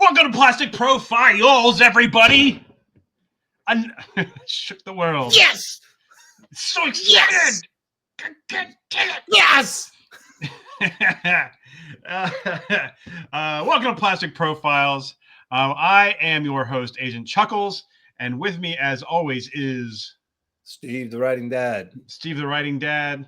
Welcome to Plastic Profiles, everybody. I shook the world. Yes. So excited. Yes. Welcome to Plastic Profiles. I am your host, AgentChuckles, and with me, as always, is Steve, the writing dad. Steve, the writing dad.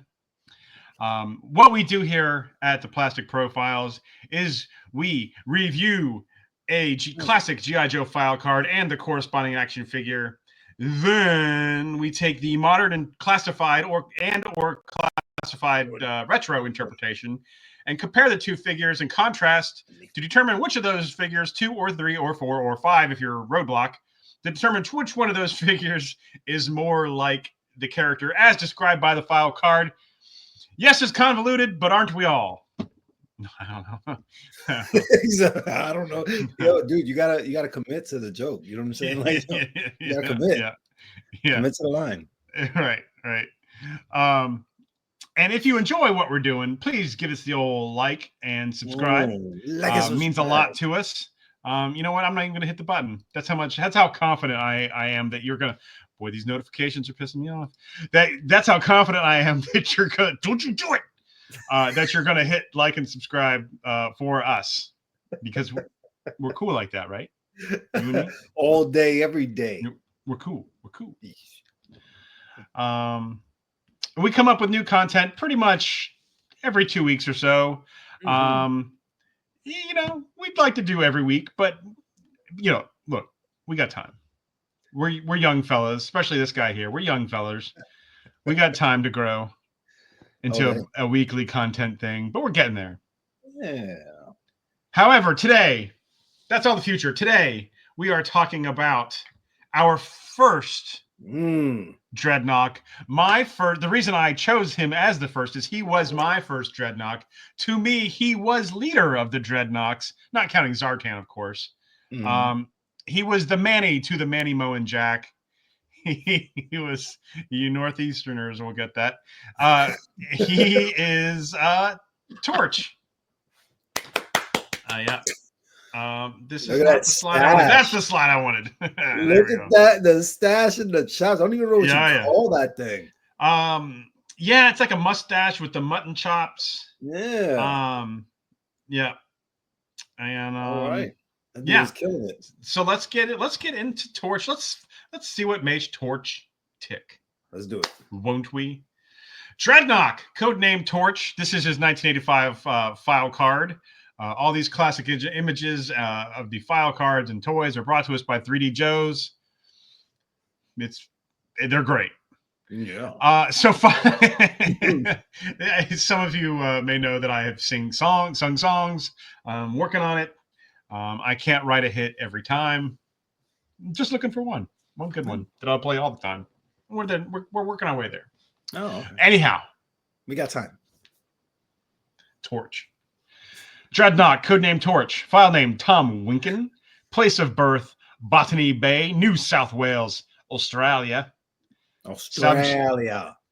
What we do here at the Plastic Profiles is we review a classic GI Joe file card and the corresponding action figure. Then we take the modern and classified or classified retro interpretation and compare the two figures and contrast to determine which of those figures, 2 or 3 or 4 or 5 if you're Roadblock, to determine which one of those figures is more like the character as described by the file card. Yes, it's convoluted, but aren't we all? I don't know. I don't know. Yo, dude, you gotta commit to the joke. You know what I'm saying? Like, you gotta commit. Yeah. Commit to the line. Right. And if you enjoy what we're doing, please give us the old like and subscribe. Means a lot to us. You know what? I'm not even gonna hit the button. That's how confident I am that you're gonna. Boy, these notifications are pissing me off. That's how confident I am that you're gonna. Don't you do it? That you're gonna hit like and subscribe for us because we're cool like that, right? You and me? All day, every day. We're cool. We come up with new content pretty much every 2 weeks or so. We'd like to do every week, but look, we got time. We're young fellas, especially this guy here. We're young fellas. We got time to grow into a weekly content thing, but we're getting there. Yeah. However, today, that's all the future. Today, we are talking about our first Dreadnought. The reason I chose him as the first is he was my first Dreadnought. To me, he was leader of the Dreadnoughts, not counting Zartan, of course. He was the Manny to the Manny Mo and Jack. He was, you Northeasterners will get that. He is Torch. Yeah. This is not the slide I wanted. That's the slide I wanted. Look at that, the stash and the chops. I don't even know what you call that thing. Yeah, it's like a mustache with the mutton chops. Yeah. Yeah. And all right. Yeah, killing it. So let's get into Torch. Let's see what makes Torch tick. Let's do it. Won't we? Dreadnought, codename Torch. This is his 1985 file card. All these classic images of the file cards and toys are brought to us by 3D Joes. They're great. Yeah. So some of you may know that I have sung songs. I'm working on it. I can't write a hit every time. I'm just looking for one good one that I'll play all the time. We're working our way there. Oh, okay. Anyhow, we got time. Torch. Dreadnought, codename Torch. File name Tom Winkin. Place of birth Botany Bay, New South Wales, Australia.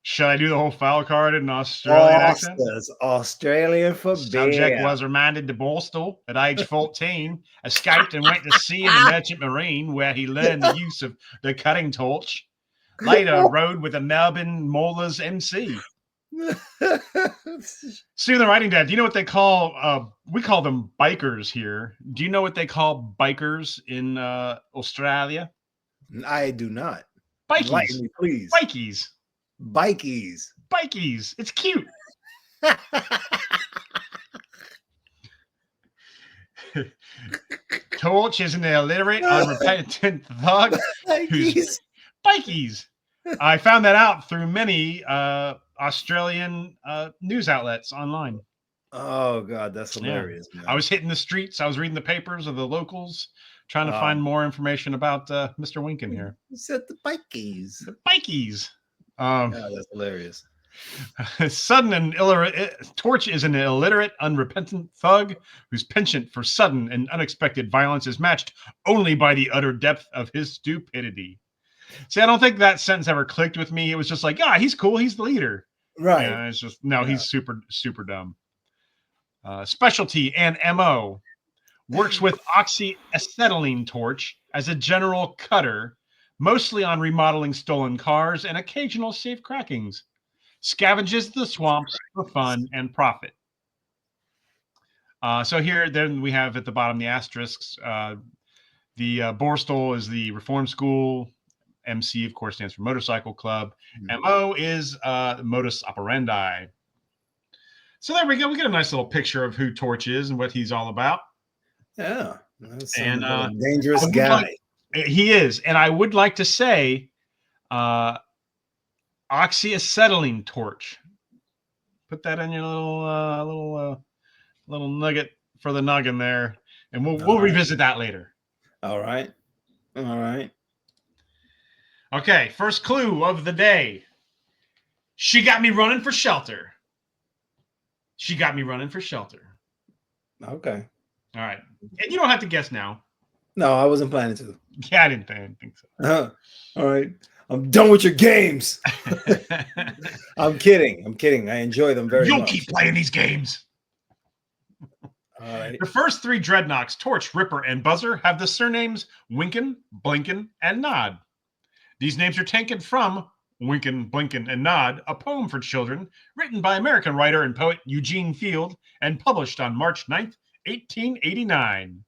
Should I do the whole file card in an Australian accent? Australian for Subject beer. was remanded to Borstal at age 14, escaped and went to sea in the Merchant Marine, where he learned the use of the cutting torch. Later, rode with the Melbourne Maulers MC. Steve, the writing dad, do you know what they call, we call them bikers here. Do you know what they call bikers in Australia? I do not. Bikies. Enlighten me, please. Bikies. It's cute. Torch is an illiterate, unrepentant thug who's bikies. I found that out through many Australian news outlets online. Oh God, that's hilarious. Yeah. I was hitting the streets. I was reading the papers of the locals, trying to find more information about Mr. Winkin here. You said the bikies. That's hilarious. Torch is an illiterate, unrepentant thug whose penchant for sudden and unexpected violence is matched only by the utter depth of his stupidity. See, I don't think that sentence ever clicked with me. It was just like, he's cool. He's the leader. Right. It's just, he's super, super dumb. Specialty and MO. works with oxyacetylene torch as a general cutter, mostly on remodeling stolen cars and occasional safe crackings. Scavenges the swamps for fun and profit. So here, then we have at the bottom the asterisks. The Borstal is the Reform School. MC, of course, stands for Motorcycle Club. MO is modus operandi. So there we go. We get a nice little picture of who Torch is and what he's all about. Yeah, that's and a dangerous guy. He is, and I would like to say, oxyacetylene torch. Put that in your little nugget for the noggin there, and we'll revisit that later. All right. Okay, first clue of the day. She got me running for shelter. She got me running for shelter. Okay. All right. And you don't have to guess now. No, I wasn't planning to. Yeah, I didn't think so. All right. I'm done with your games. I'm kidding. I enjoy them very much. You'll keep playing these games. All right. The first three dreadnoughts, Torch, Ripper, and Buzzer, have the surnames Winkin, Blinkin, and Nod. These names are taken from Winkin, Blinkin, and Nod, a poem for children written by American writer and poet Eugene Field and published on March 9th, 1889.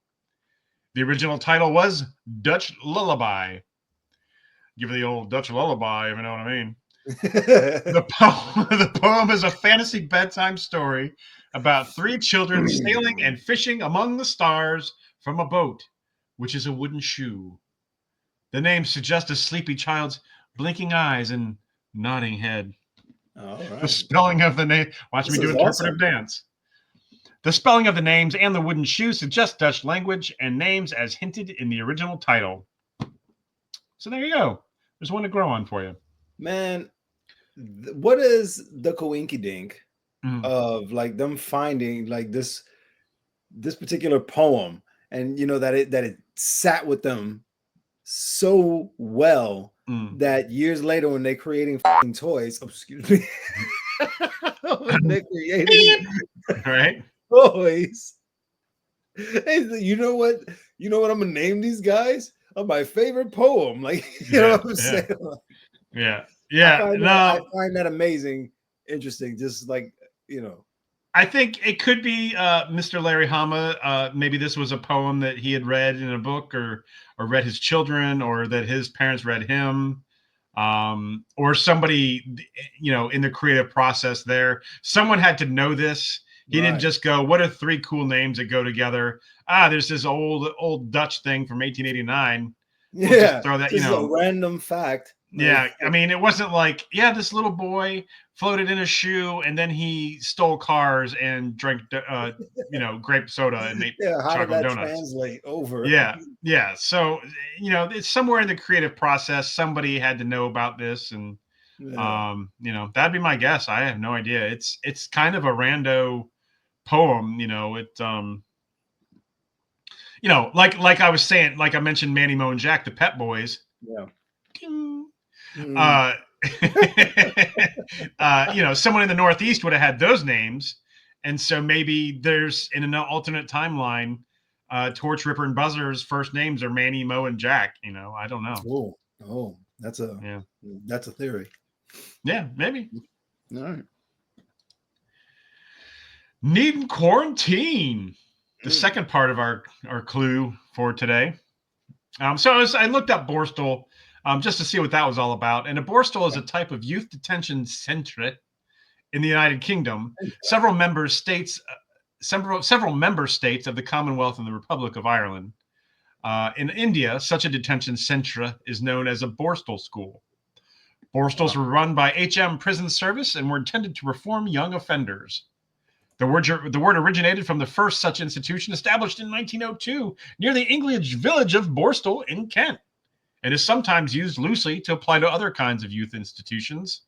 The original title was Dutch Lullaby. Give the old Dutch lullaby, if you know what I mean. The poem is a fantasy bedtime story about three children sailing and fishing among the stars from a boat, which is a wooden shoe. The name suggests a sleepy child's blinking eyes and nodding head. All right. The spelling of the name. Watch me do interpretive dance. The spelling of the names and the wooden shoe suggest Dutch language and names as hinted in the original title. So there you go. There's one to grow on for you. Man, what is the coinky dink of like them finding like this particular poem, and you know that it sat with them so well that years later when they're creating toys, excuse me, when they're creating right toys, hey, you know what I'm gonna name these guys? Of my favorite poem, like you know what I'm saying? Yeah. I find that amazing, interesting. Just like I think it could be Mr. Larry Hama. Maybe this was a poem that he had read in a book, or read his children, or that his parents read him, or somebody in the creative process there. Someone had to know this. He didn't just go, what are three cool names that go together? There's this old Dutch thing from 1889. We'll just throw that, a random fact. Yeah, I mean, it wasn't like, this little boy floated in a shoe and then he stole cars and drank, grape soda and ate chocolate donuts. Translate over? Yeah. So, it's somewhere in the creative process. Somebody had to know about this, and that'd be my guess. I have no idea. It's kind of a rando poem. Like I was saying, like I mentioned, Manny, Mo, and Jack, the Pet Boys. Yeah. Someone in the Northeast would have had those names, and so maybe there's in an alternate timeline, Torch, Ripper, and Buzzer's first names are Manny, Mo, and Jack. I don't know. Oh, that's a theory. Yeah, maybe. All right. Needing quarantine. The second part of our clue for today. So I looked up Borstal just to see what that was all about. And a Borstal is a type of youth detention centre in the United Kingdom. Several member states of the Commonwealth and the Republic of Ireland. In India, such a detention centre is known as a Borstal school. Borstals were run by HM Prison Service and were intended to reform young offenders. The word originated from the first such institution established in 1902 near the English village of Borstal in Kent, and is sometimes used loosely to apply to other kinds of youth institutions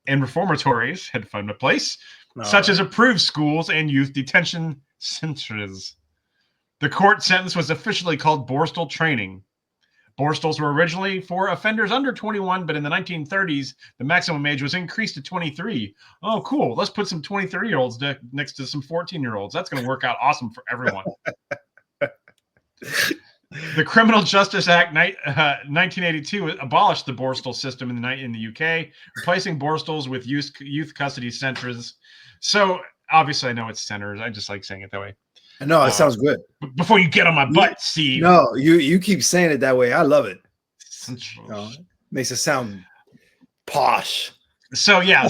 and reformatories had found a place, such as approved schools and youth detention centres. The court sentence was officially called Borstal training. Borstals were originally for offenders under 21, but in the 1930s, the maximum age was increased to 23. Oh, cool. Let's put some 23-year-olds next to some 14-year-olds. That's going to work out awesome for everyone. The Criminal Justice Act 1982 abolished the Borstal system in the UK, replacing Borstals with youth custody centers. So obviously, I know it's centers. I just like saying it that way. No, it sounds good. Before you get on my butt, Steve. No, you keep saying it that way. I love it. Makes it sound posh. So yeah,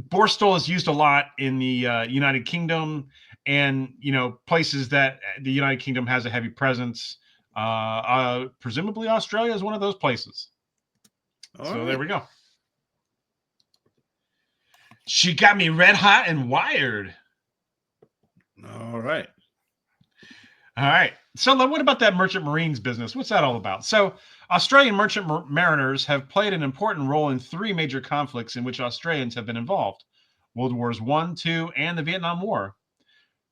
Borstal is used a lot in the United Kingdom, and places that the United Kingdom has a heavy presence. Presumably, Australia is one of those places. There we go. She got me red hot and wired. All right. So what about that merchant marines business? What's that all about? So Australian merchant mariners have played an important role in 3 major conflicts in which Australians have been involved: World Wars I, II, and the Vietnam War.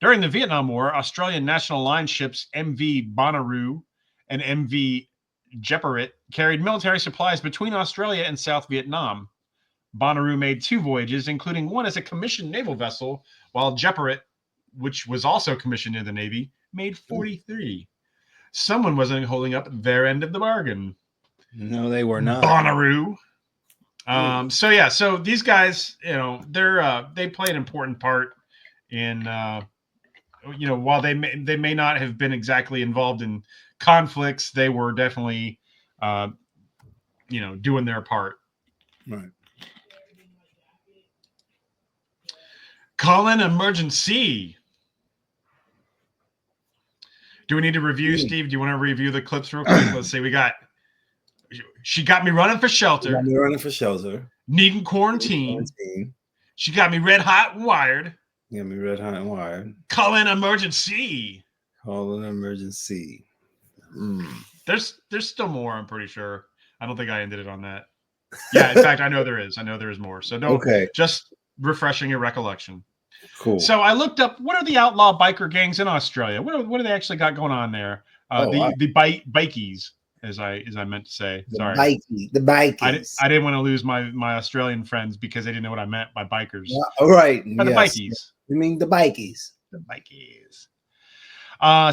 During the Vietnam War, Australian National Line ships MV Bonnaroo and MV Jeparit carried military supplies between Australia and South Vietnam. Bonnaroo made 2 voyages, including one as a commissioned naval vessel, while Jeparit, which was also commissioned in the Navy, made 43. Someone wasn't holding up their end of the bargain. No, they were not. Bonnaroo. So these guys, they play an important part in, while they may not have been exactly involved in conflicts, they were definitely, doing their part. Right. Call in emergency. Do we need to review, Steve? Do you want to review the clips real quick? Let's see. We got, she got me running for shelter. Needing quarantine. She got me red hot and wired. Call in emergency. There's still more, I'm pretty sure. I don't think I ended it on that. Yeah, in fact, I know there is. more. So just refreshing your recollection. Cool. So I looked up, what are the outlaw biker gangs in Australia? What do they actually got going on there? The bikies, as I meant to say. Sorry. The bikies. I didn't want to lose my Australian friends because they didn't know what I meant by bikers. All right. Or the bikies. You mean the bikies. The bikies.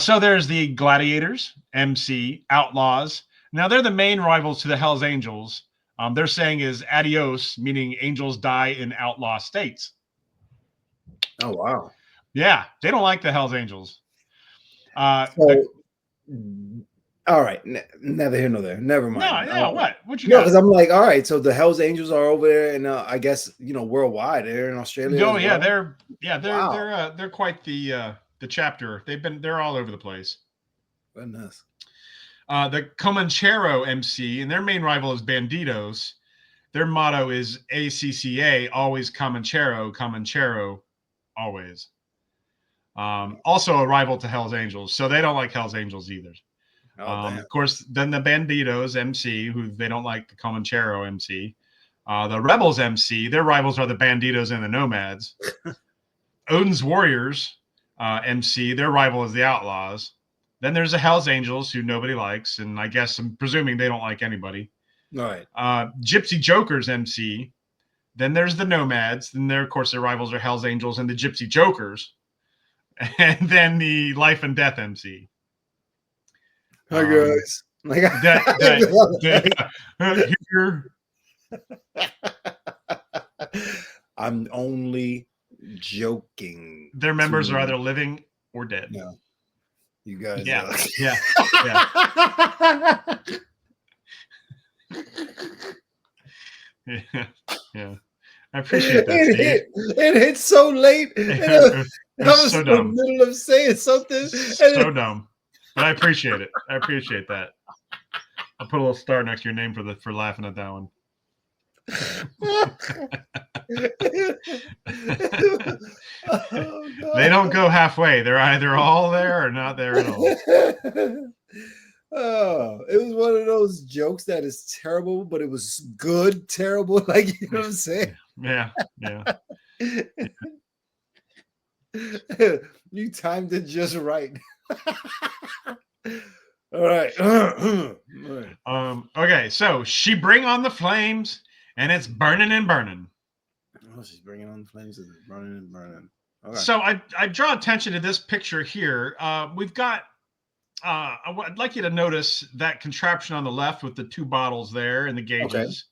So there's the Gladiators, MC, Outlaws. Now they're the main rivals to the Hells Angels. Their saying is adios, meaning angels die in outlaw states. Oh, wow. Yeah, they don't like the Hells Angels. All right. Neither here nor there. Never mind. No, what? What you got? got? Because I'm like, all right, so the Hells Angels are over there, and I guess, worldwide. They're in Australia. No, yeah, they're quite the chapter. They're all over the place. Goodness. The Comanchero MC, and their main rival is Bandidos. Their motto is ACCA, always Comanchero, always. Also a rival to Hells Angels, so they don't like Hells Angels either. Of course, then the Bandidos MC, who they don't like the Comanchero MC. The Rebels MC, their rivals are the Bandidos and the Nomads. Odin's Warriors MC, their rival is the Outlaws. Then there's the Hells Angels, who nobody likes, and I guess I'm presuming they don't like anybody. All right. Gypsy Jokers MC. Then there's the Nomads. Then of course, their rivals are Hells Angels and the Gypsy Jokers. And then the Life and Death MC. Hi, guys. I'm only joking. Their members are either living or dead. No. You guys. Yeah. Yeah. I appreciate that. It hit so late. I was so in the dumb. middle of saying something. So dumb. But I appreciate it. I appreciate that. I'll put a little star next to your name for laughing at that one. They don't go halfway. They're either all there or not there at all. Oh, it was one of those jokes that is terrible, but it was good, terrible. Like, you know what I'm saying? Yeah. You timed it just right. All right. Okay, so she bring on the flames, and it's burning and burning. Oh, she's bringing on the flames, and it's burning and burning. Okay. So I draw attention to this picture here. We've got I'd like you to notice that contraption on the left with the 2 bottles there and the Okay. gauges.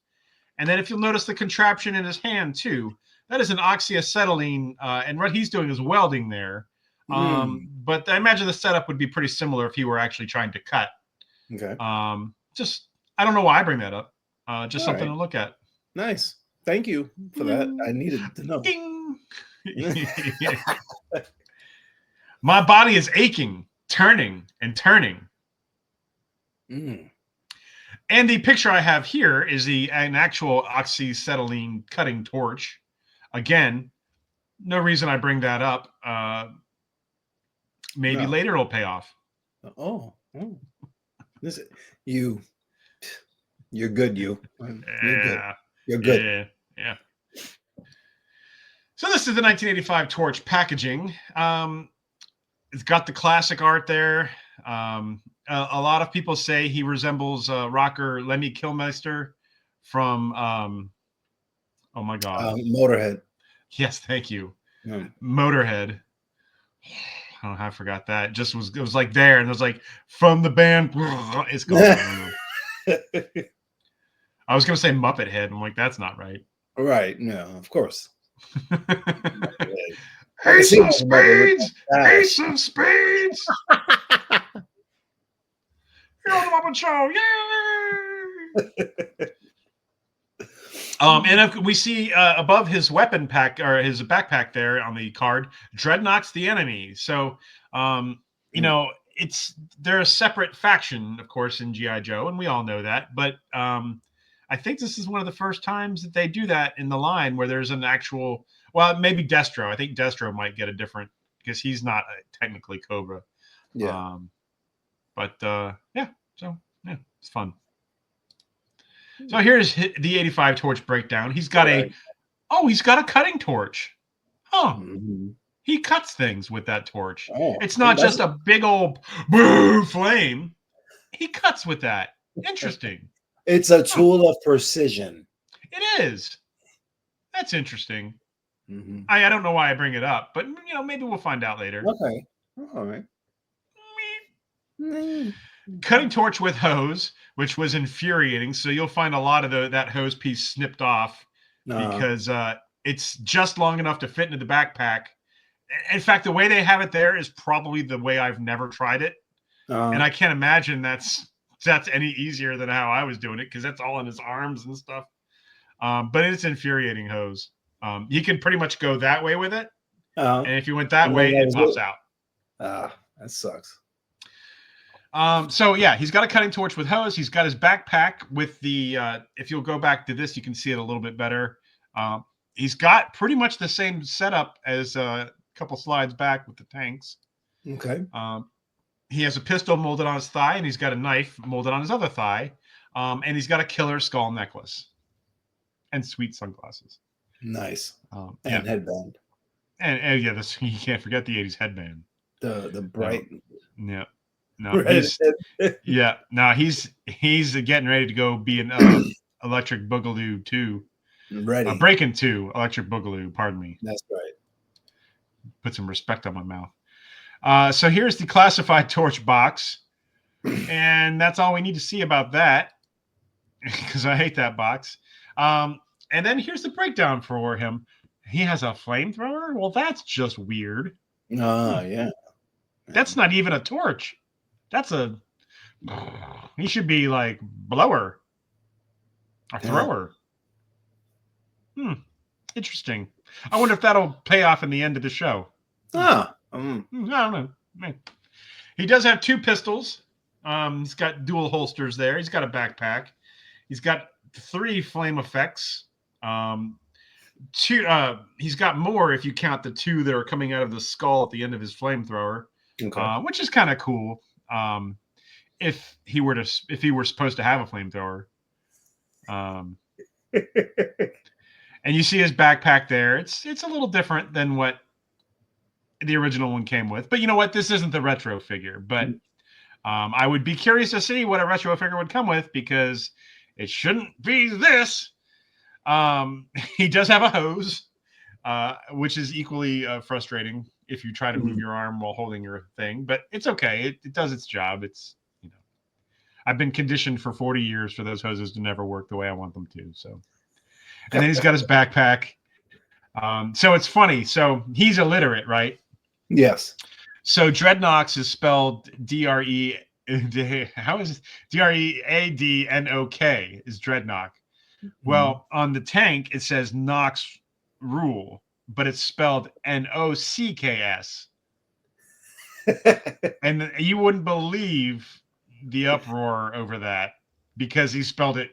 And then if you'll notice the contraption in his hand too, that is an oxyacetylene, and what he's doing is welding there. But I imagine the setup would be pretty similar if he were actually trying to cut. Okay. Just, I don't know why I bring that up. Just All something right. to look at. Nice. Thank you for that. I needed to know. Ding. My body is aching, turning and turning. And the picture I have here is an actual oxyacetylene cutting torch. Again, no reason I bring that up. Maybe later it'll pay off. Oh. Listen, you're good. You're good. You're good. Yeah. So this is the 1985 torch packaging. It's got the classic art there. A lot of people say he resembles rocker Lemmy Kilmister from oh my god, Motorhead. Yes, thank you. Motorhead. I don't know how I forgot that. It was like there, and it was like from the band. It's called. I was gonna say Muppet Head. I'm like, that's not right. Right? No, of course. Ace of Spades! Ace of Spades! You're on the Muppet Show! Yay! And we see above his weapon pack or his backpack there on the card, Dreadnought's the enemy. So, you know, they're a separate faction, of course, in GI Joe, and we all know that. But I think this is one of the first times that they do that in the line where there's an actual. Well, maybe Destro. I think Destro might get a different because he's not technically Cobra. Yeah. Yeah. So yeah, it's fun. So here's the 85 torch breakdown. He's got he's got a cutting torch. Huh. He cuts things with that torch. It's not just a big old flame. He cuts with that. Interesting. It's a tool of precision. It is. That's interesting. I don't know why I bring it up, but you know, maybe we'll find out later. Okay. All right. Cutting torch with hose, which was infuriating. So you'll find a lot of that hose piece snipped off because it's just long enough to fit into the backpack. In fact, the way they have it there is probably the way I've never tried it, and I can't imagine that's any easier than how I was doing it because that's all in his arms and stuff. But it's infuriating hose. You can pretty much go that way with it, and if you went that way, it pops out. That sucks. So yeah, he's got a cutting torch with hose. He's got his backpack with the. If you'll go back to this, you can see it a little bit better. He's got pretty much the same setup as a couple slides back with the tanks. Okay. He has a pistol molded on his thigh, and he's got a knife molded on his other thigh, and he's got a killer skull necklace and sweet sunglasses. Nice. And headband. And yeah, you can't forget the 80s headband. The bright. Yeah. No, he's getting ready to go be an Electric Boogaloo 2. Ready. Breaking 2, Electric Boogaloo, pardon me. That's right. Put some respect on my mouth. So here's the classified torch box. And that's all we need to see about that. Because I hate that box. And then here's the breakdown for him. He has a flamethrower? Well, that's just weird. Yeah. That's not even a torch. He should be like blower. A thrower. Interesting. I wonder if that'll pay off in the end of the show. I don't know. He does have 2 pistols. He's got dual holsters there. He's got a backpack. He's got 3 flame effects. 2. He's got more if you count the 2 that are coming out of the skull at the end of his flamethrower, which is kind of cool. If he were supposed to have a flamethrower. And you see his backpack there. It's a little different than what the original one came with. But you know what? This isn't the retro figure. But I would be curious to see what a retro figure would come with because it shouldn't be this. He does have a hose, which is equally frustrating. if you try to move your arm while holding your thing, but it's okay. It does its job. It's, you know, I've been conditioned for 40 years for those hoses to never work the way I want them to. So, and then he's got his backpack. So it's funny. So he's illiterate, right? Yes. So Dreadnoks is spelled D-R-E. How is it? D-R-E-A-D-N-O-K is Dreadnok. Well, on the tank, it says Nox Rule, but it's spelled N-O-C-K-S. And you wouldn't believe the uproar over that because he spelled it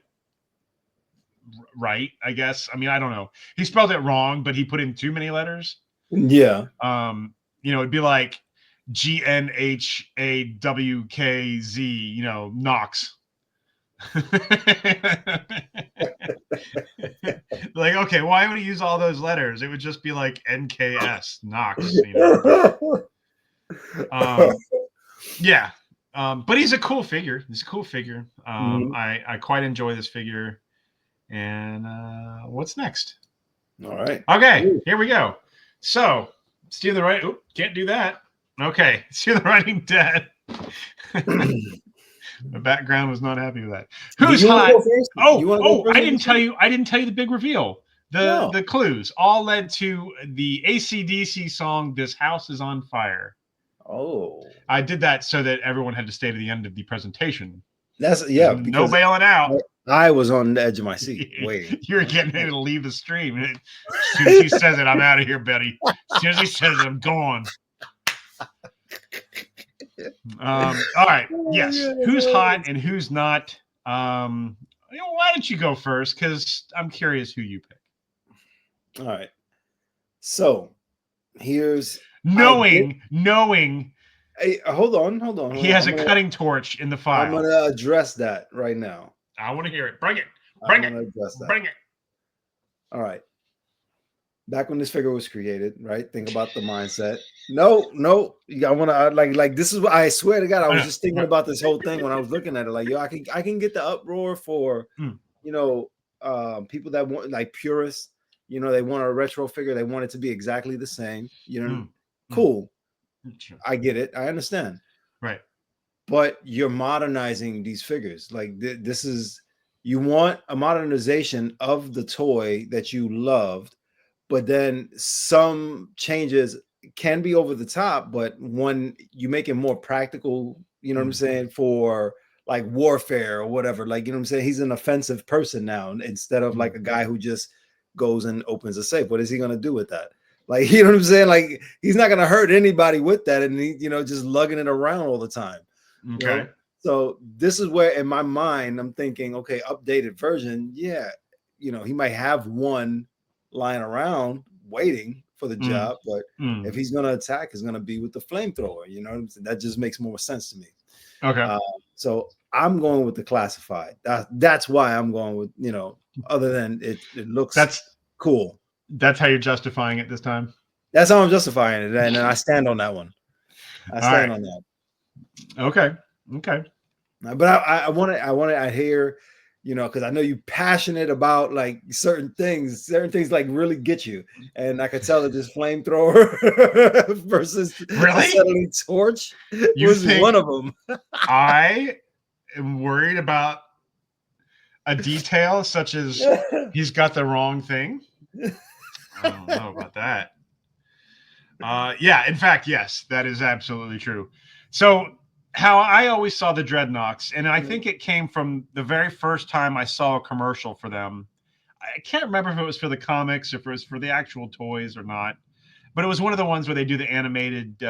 right, I guess. I mean, I don't know. He spelled it wrong, but he put in too many letters. Yeah. You know, it'd be like G-N-H-A-W-K-Z, you know, Knox. Like, okay, why would he use all those letters? It would just be like NKS, Knox, you know. Yeah. But he's a cool figure. He's a cool figure. I quite enjoy this figure. And what's next? All right. Okay, here we go. So, Steal the Right. Oop, can't do that. Okay, Steal the Writing Dead. The background was not happy with that. Who's hot? I didn't tell you. I didn't tell you the big reveal. The clues all led to the AC/DC song "This House Is on Fire." Oh, I did that so that everyone had to stay to the end of the presentation. That's no bailing out. I was on the edge of my seat waiting. You're getting ready to leave the stream. As soon as he says it, I'm out of here, Betty. As soon as he says it, I'm gone. All right. Yes. Who's hot and who's not? Why don't you go first? Because I'm curious who you pick. All right. So here's knowing. Hey, hold on. He has a cutting torch in the file. I'm gonna address that right now. I want to hear it. Bring it. Bring it. All right. Back when this figure was created, right? Think about the mindset. No. I want to like this is what I swear to God. I was just thinking about this whole thing when I was looking at it. Like, yo, I can get the uproar for people that want like purists. You know, they want a retro figure. They want it to be exactly the same. You know, cool. I get it. I understand. Right. But you're modernizing these figures. Like this is, you want a modernization of the toy that you loved, but then some changes can be over the top. But when you make it more practical, you know what I'm saying, for like warfare or whatever, like, you know what I'm saying? He's an offensive person now instead of like a guy who just goes and opens a safe. What is he going to do with that? Like, you know what I'm saying? Like, he's not going to hurt anybody with that. And he, just lugging it around all the time. Okay. You know? So this is where in my mind, I'm thinking, okay, updated version. Yeah. He might have one lying around waiting for the job, but if he's going to attack, it's going to be with the flamethrower. You know, that just makes more sense to me. Okay. So I'm going with the classified. That's why I'm going with, other than it looks cool. That's how you're justifying it this time? That's how I'm justifying it. And I stand on that one. I stand on that. Okay. But I want to hear, because I know you're passionate about like certain things like really get you. And I could tell that this flamethrower versus acetylene torch was one of them. I am worried about a detail such as he's got the wrong thing. I don't know about that. In fact, yes, that is absolutely true. So how I always saw the Dreadnoks, and I think it came from the very first time I saw a commercial for them. I can't remember if it was for the comics, if it was for the actual toys or not, but it was one of the ones where they do the animated,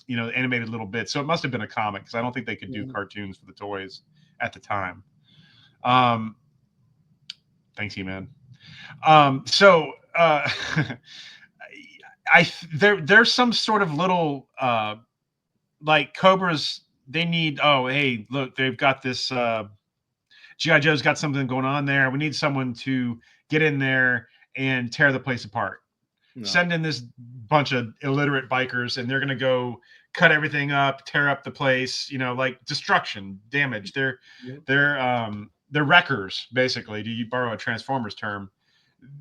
animated little bits. So it must have been a comic because I don't think they could do cartoons for the toys at the time. Thanks, He-Man. There's some sort of little like Cobras. They need. Oh, hey, look, they've got this. GI Joe's got something going on there. We need someone to get in there and tear the place apart. No. Send in this bunch of illiterate bikers, and they're gonna go cut everything up, tear up the place. Like destruction, damage. They're wreckers, basically. Do you borrow a Transformers term?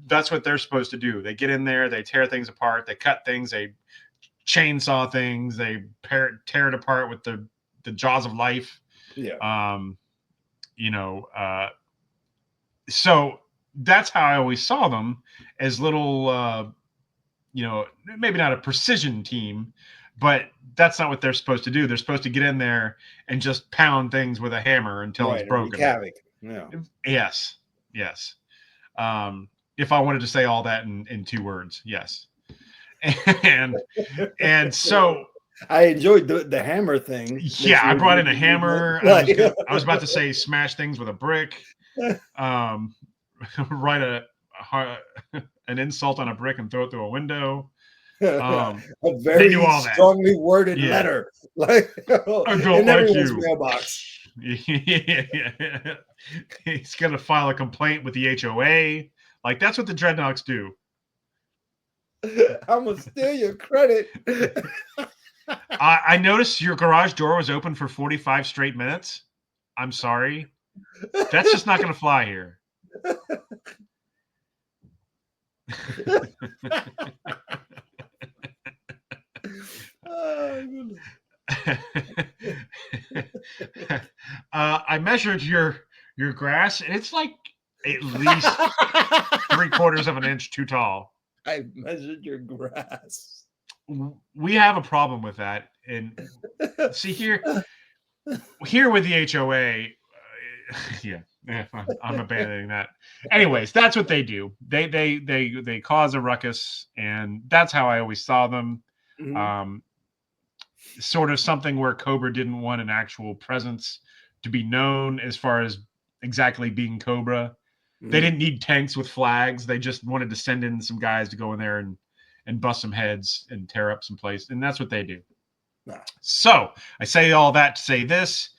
that's what they're supposed to do. They get in there, they tear things apart, they cut things, they chainsaw things, they tear it apart with the jaws of life. Yeah. So that's how I always saw them, as little, maybe not a precision team, but that's not what they're supposed to do. They're supposed to get in there and just pound things with a hammer until it's broken. Havoc. Yeah. Yes. If I wanted to say all that in 2 words, yes. And so I enjoyed the hammer thing. Yeah, I brought in a hammer. I was about to say smash things with a brick. Write an insult on a brick and throw it through a window. A very strongly worded letter, like in everyone's mailbox. He's gonna file a complaint with the HOA. Like, that's what the Dreadnoks do. I'm gonna steal your credit. I noticed your garage door was open for 45 straight minutes. I'm sorry. That's just not going to fly here. I measured your grass, and it's like at least 3/4 of an inch too tall. I measured your grass. We have a problem with that, and see here with the HOA, I'm abandoning that. Anyways, that's what they do. They cause a ruckus, and that's how I always saw them. Mm-hmm. Sort of something where Cobra didn't want an actual presence to be known as far as exactly being Cobra. Mm-hmm. They didn't need tanks with flags. They just wanted to send in some guys to go in there and bust some heads and tear up some place. And that's what they do. Nah. So I say all that to say this.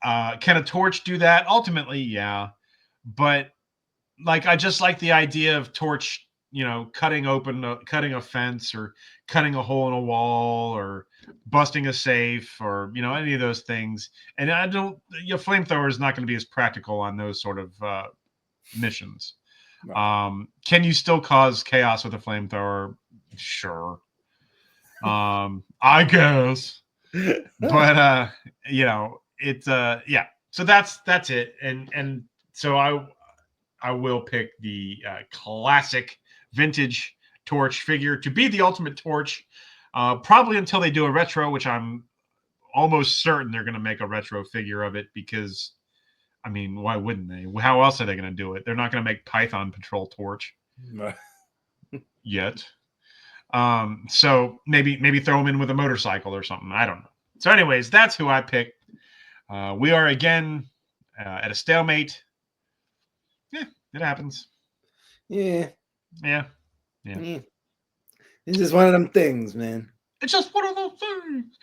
Can a Torch do that? Ultimately, yeah. But like, I just like the idea of Torch, cutting a fence, or cutting a hole in a wall, or busting a safe, or, any of those things. And your flamethrower is not going to be as practical on those sort of missions. No. Can you still cause chaos with a flamethrower? Sure. I guess. But it's yeah. So that's it. And so I will pick the classic vintage Torch figure to be the ultimate Torch. Probably until they do a retro, which I'm almost certain they're going to make a retro figure of it, because I mean, why wouldn't they? How else are they going to do it? They're not going to make Python Patrol Torch yet. So maybe throw them in with a motorcycle or something. I don't know. So anyways, that's who I picked. We are again at a stalemate. Yeah, it happens. Yeah. It's just one of them things, man. It's just one of those things.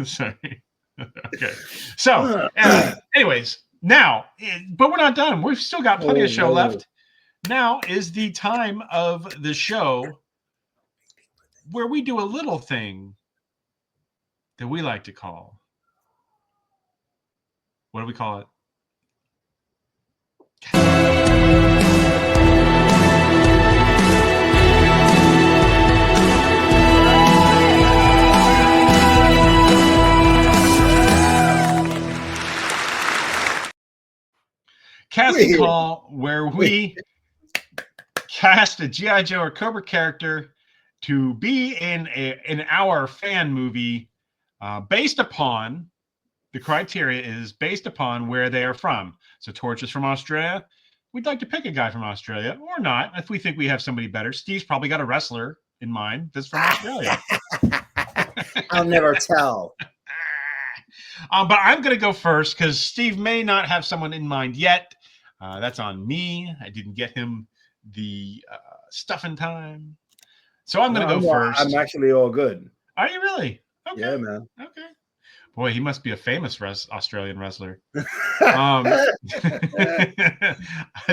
Sorry. Okay. So, anyways, now, but we're not done. We've still got plenty of show left. Now is the time of the show where we do a little thing that we like to call. What do we call it? Casting call, where we cast a GI Joe or Cobra character to be in our fan movie, based upon the criteria is based upon where they are from. So Torch is from Australia. We'd like to pick a guy from Australia, or not, if we think we have somebody better. Steve's probably got a wrestler in mind that's from Australia. I'll never tell. But I'm going to go first because Steve may not have someone in mind yet. That's on me. I didn't get him the stuff in time. So I'm going to go first. I'm actually all good. Are you really? Okay. Yeah, man. Okay. Boy, he must be a famous Australian wrestler.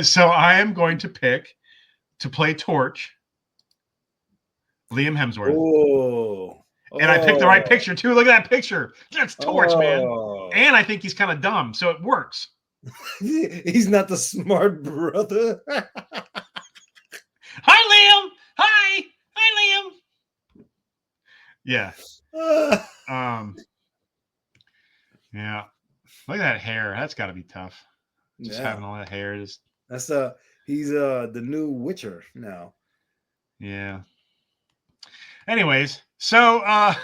So I am going to pick, to play Torch, Liam Hemsworth. Oh. And I picked the right picture, too. Look at that picture. That's Torch, man. And I think he's kind of dumb, so it works. He's not the smart brother. Hi, Liam. Hi, Liam. Yeah. Yeah. Look at that hair. That's got to be tough. Just having all that hair. Just that's he's the new Witcher now. Yeah. Anyways, so I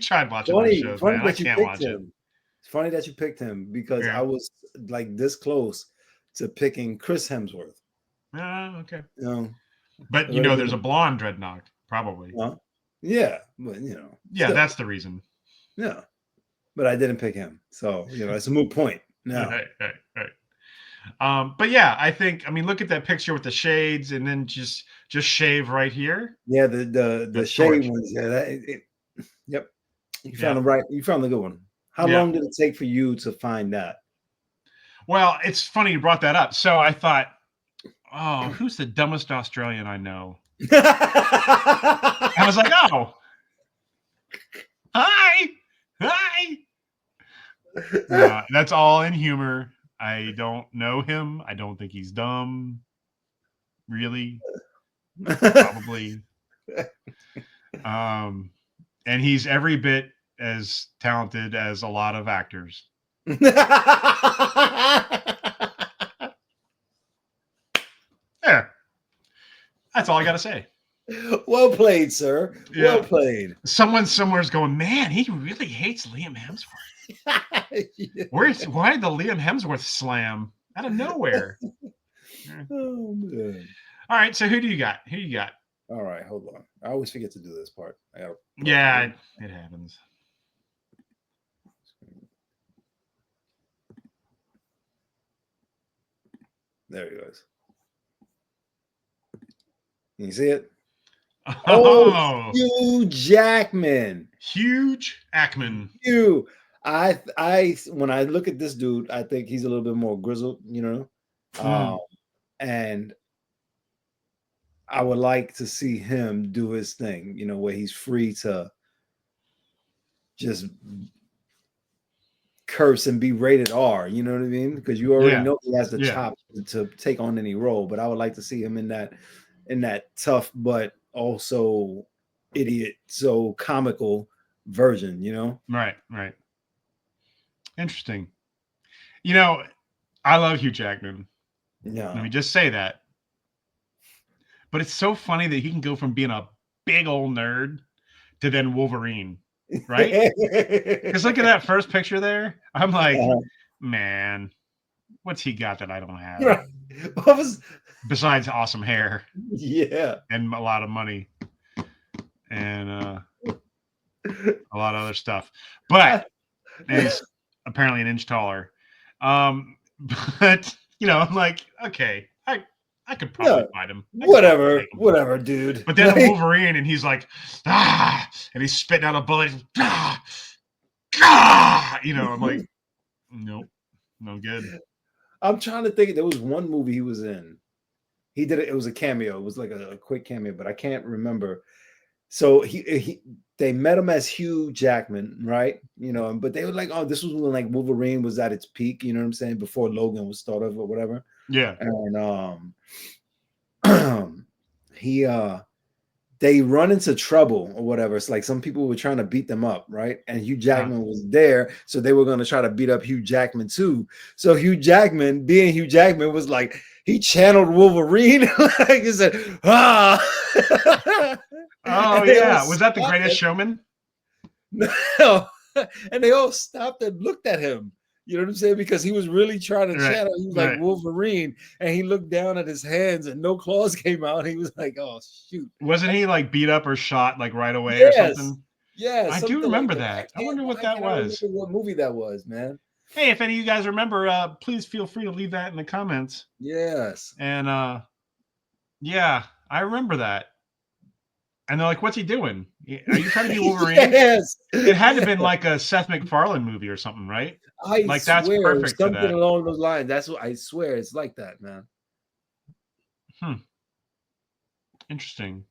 tried watching those shows, man. I can't watch it. It's funny that you picked him because I was like this close to picking Chris Hemsworth. Okay. But there's a blonde Dreadnought, probably. Yeah, but Yeah, still. That's the reason. Yeah, but I didn't pick him, so it's a moot point now. Right. But yeah, I think look at that picture with the shades, and then just shave right here. Yeah, the shade ones. Yeah, yep. You found the right. You found the good one. How long did it take for you to find that? Well, it's funny you brought that up. So I thought, oh, who's the dumbest Australian I know? I was like, oh, hi. That's all in humor. I don't know him. I don't think he's dumb. Really? Probably. And he's every bit as talented as a lot of actors. There. That's all I got to say. Well played, sir. Yeah. Well played. Someone somewhere's going, man, he really hates Liam Hemsworth. Why the Liam Hemsworth slam out of nowhere? Oh, man. All right, so who do you got? All right, hold on. I always forget to do this part. Yeah, it happens. There he goes. Can you see it? Oh, Hugh Jackman. Hugh. I when I look at this dude, I think he's a little bit more grizzled, and I would like to see him do his thing, where he's free to just curse and be rated R, you know what I mean? Because you already know he has the chops to take on any role, but I would like to see him in that tough but also idiot, so comical version, Right. Interesting. I love Hugh Jackman. Yeah. Let me just say that. But it's so funny that he can go from being a big old nerd to then Wolverine, right? Because look at that first picture there. I'm like, man, what's he got that I don't have? Besides awesome hair. Yeah. And a lot of money. And a lot of other stuff. But he's apparently an inch taller. But I'm like, okay, I could probably fight him. Whatever, dude. But then the Wolverine, and he's like, and he's spitting out a bullet. I'm like, nope, no good. I'm trying to think. There was one movie he was in. He did it. It was a cameo. It was like a quick cameo, but I can't remember. So they met him as Hugh Jackman, right? But they were like, oh, this was when like Wolverine was at its peak, you know what I'm saying? Before Logan was started or whatever. Yeah. And they run into trouble or whatever. It's like some people were trying to beat them up, right? And Hugh Jackman was there, so they were going to try to beat up Hugh Jackman too. So Hugh Jackman, being Hugh Jackman, was like, he channeled Wolverine. Like he said, ah. Oh yeah, was that The Greatest Showman? No, and they all stopped and looked at him. You know what I'm saying? Because he was really trying to channel. He was like Wolverine, and he looked down at his hands, and no claws came out. He was like, "Oh shoot!" Wasn't he like beat up or shot like right away or something? Yeah, I do remember that. I wonder what that was. What movie that was, man? Hey, if any of you guys remember, please feel free to leave that in the comments. Yes. And yeah, I remember that. And they're like, "What's he doing? Are you trying to be Wolverine?" Yes. It had to have been like a Seth MacFarlane movie or something, right? That's perfect. Something along those lines. That's what I swear. It's like that, man. Interesting.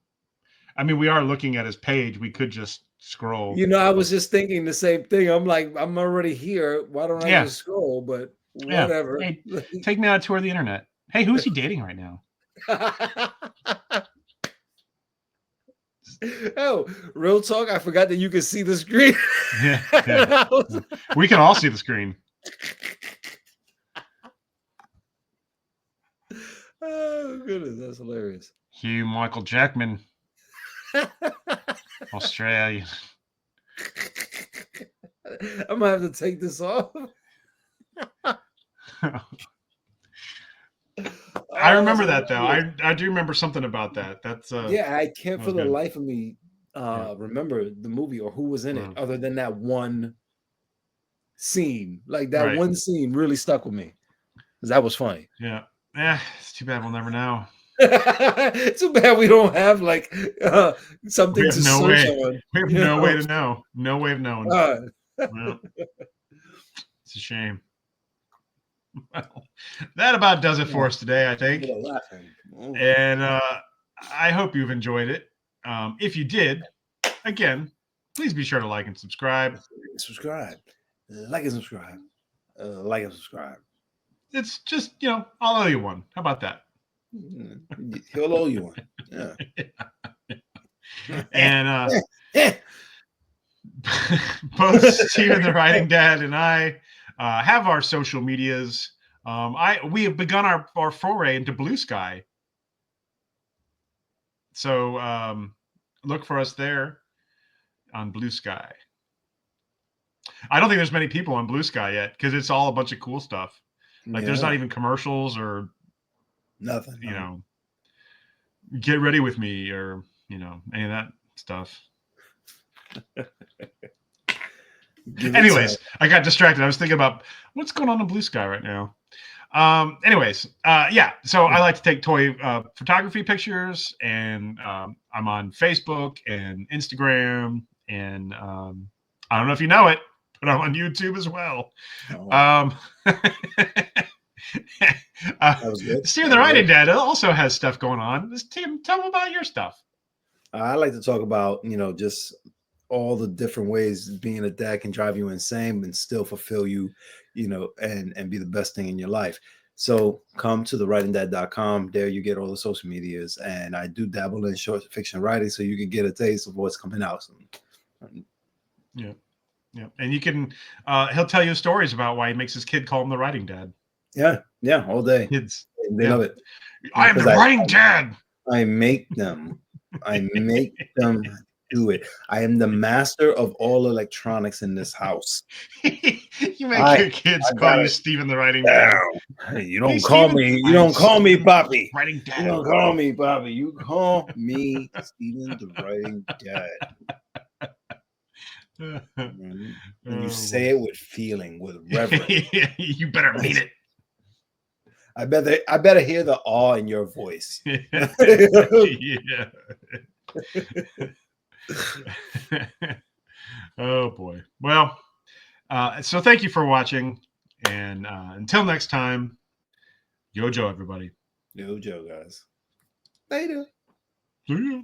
I mean, we are looking at his page. We could just scroll. I was just thinking the same thing. I'm like, I'm already here. Why don't I Yeah. just scroll? But Yeah. whatever. Hey, take me on a tour of the internet. Hey, who's he dating right now? Oh, real talk. I forgot that you can see the screen. Yeah. We can all see the screen. Oh, goodness. That's hilarious. Hugh Michael Jackman, Australia. I'm gonna have to take this off. I remember that though. I do remember something about that. That's yeah. I can't for the good. life of me remember the movie or who was in it, other than that one scene. Like that one scene really stuck with me because that was funny. Yeah. It's too bad we'll never know. Too bad we don't have like something to search on. We have no way to know. No way of knowing. Well, it's a shame. Well, that about does it for us today, I think. And I hope you've enjoyed it. If you did, again, please be sure to like and subscribe. Like and subscribe. Like and subscribe. It's just, I'll owe you one. How about that? He'll owe you one. Yeah. And both Steven the Writing Dad and I have our social medias. We have begun our foray into Blue Sky. So look for us there on Blue Sky. I don't think there's many people on Blue Sky yet because it's all a bunch of cool stuff. Like there's not even commercials or nothing. Get ready with me or any of that stuff. Anyways, I got distracted. I was thinking about what's going on in Blue Sky right now. So I like to take toy photography pictures, and I'm on Facebook and Instagram, and I don't know if you know it, but I'm on YouTube as well. That was good. Steven the Writing Dad also has stuff going on. Tim, tell them about your stuff. I like to talk about, just all the different ways being a dad can drive you insane and still fulfill you, and be the best thing in your life. So come to thewritingdad.com. There you get all the social medias, and I do dabble in short fiction writing, so you can get a taste of what's coming out soon. Yeah. And you can, he'll tell you stories about why he makes his kid call him the Writing Dad. Yeah, all day. Kids, they love it. I am the Writing Dad. I make them do it. I am the master of all electronics in this house. You make your kids call you Steven the Writing Dad. You don't call me. You don't call me Poppy. Writing Dad. You don't call me Poppy. You call me Steven the Writing Dad. And you say it with feeling, with reverence. You better mean it. I better hear the awe in your voice. Yeah. Oh boy. Well, so thank you for watching, and until next time, Yo Joe, everybody. Yo Joe, guys. Later. See ya.